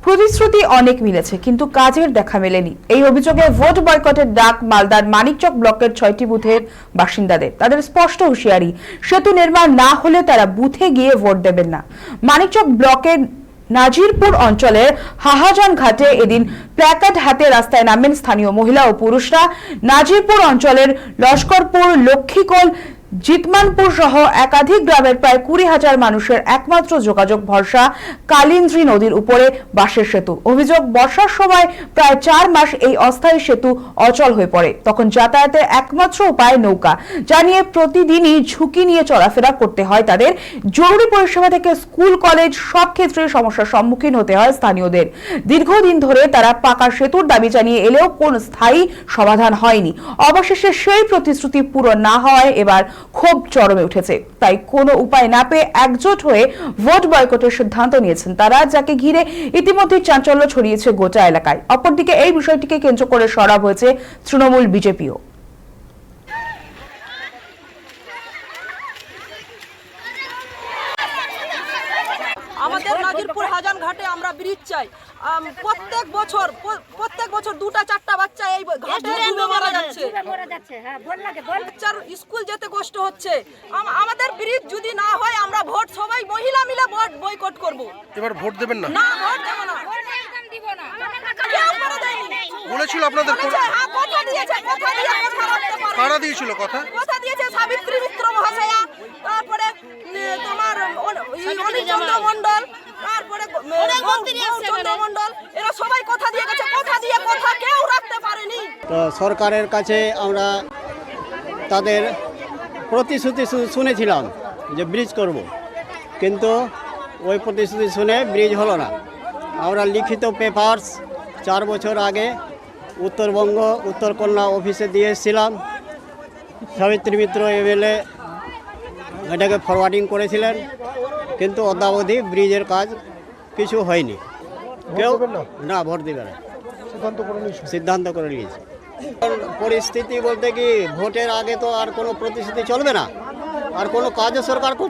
প্রতিশ্রুতি অনেক মিলেছে কিন্তু কাজের দেখা মেলেনি। এই অভিযোগে ভোট বয়কটের ডাক মালদার মানিকচক ব্লকের ৬টি বুথের বাসিন্দাদের। তাদের স্পষ্ট হুঁশিয়ারি, সেতু নির্মাণ না হলে তারা বুথে গিয়ে ভোট দেবেন না। মানিকচক ব্লকের নাজিরপুর অঞ্চলের হাহাজান ঘাটে এদিন প্ল্যাকার্ড হাতে রাস্তায় নামেন স্থানীয় মহিলা ও পুরুষরা। নাজিরপুর অঞ্চলের লস্করপুর, লক্ষ্মীকোল, জিতমানপুর সহ একাধিক গ্রামের প্রায় ২০,০০০ মানুষের একমাত্র যোগাযোগ ভরসা কালিন্দ্রী নদীর উপরে বাঁশের সেতু। অভিযোগ, বর্ষার সময় প্রায় ৪ মাস এই অস্থায়ী সেতু অচল হয়ে পড়ে। তখন যাতায়াতের একমাত্র উপায় নৌকা, যা নিয়ে প্রতিদিনই ঝুঁকি নিয়ে চলাফেরা করতে হয় তাদের। জরুরি পরিষেবা থেকে স্কুল, কলেজ সব ক্ষেত্রে সমস্যার সম্মুখীন হতে হয় স্থানীয়দের। দীর্ঘদিন ধরে তারা পাকা সেতুর দাবি জানিয়ে এলেও কোনো স্থায়ী সমাধান হয়নি। অবশেষে সেই প্রতিশ্রুতি পূরণ না হওয়ায় এবার ক্ষোভ চরমে উঠেছে। তাই কোনো উপায় না পেয়ে একজোট হয়ে ভোট বয়কটের সিদ্ধান্ত নিয়েছেন তারা, যাকে ঘিরে ইতিমধ্যে চাঞ্চল্য ছড়িয়েছে গোটা এলাকায়। অপরদিকে এই বিষয়টিকে কেন্দ্র করে সরব হয়েছে তৃণমূল, বিজেপিও। আমাদের নাজিরপুর হাজান ঘাটে আমরা ব্রিজ চাই। প্রত্যেক বছর 2টা-4টা বাচ্চা এই ঘাটে ডুবে মারা যাচ্ছে। বাচ্চার স্কুল যেতে কষ্ট হচ্ছে। আমাদের ব্রিজ যদি না হয় আমরা ভোট সবাই মহিলা মিলে ভোট বয়কট করব। এবার ভোট দেবেন না? না, ভোট দেব না। কেউ করে দেয়নি। বলেছিল আপনাদের হ্যাঁ, কথা দিয়েছে, কথা দিয়ে কথা রাখতে পারে। কারা দিয়েছিল কথা? কথা দিয়েছে সাবিত্রী মিত্র মহাশয়া, তারপরে তোমার অনিচন্দ্র মণ্ডল, তারপরে চন্দ্র মণ্ডল, এরা সবাই কথা দিয়ে গেছে। কথা দিয়ে কথা কেউ রাখতে পারেনি। তো সরকারের কাছে আমরা তাদের প্রতিশ্রুতি শুনেছিলাম যে ব্রিজ করব, কিন্তু ওই প্রতিশ্রুতি শুনে ব্রিজ হলো না। আমরা লিখিত পেপারস 4 বছর আগে উত্তরবঙ্গ উত্তরকন্যা অফিসে দিয়ে এসেছিলাম। সাবিত্রী মিত্র এমএলএ এটাকে ফরওয়ার্ডিং করেছিলেন, কিন্তু অদ্যাবধি ব্রিজের কাজ কিছু হয়নি। কেউ না ভোট দেবে না, সিদ্ধান্ত করে নিয়েছে। পরিস্থিতি বলতে কি, ভোটের আগে তো আর কোনো প্রতিশ্রুতি চলবে না, আর কোনো কাজও সরকার করতে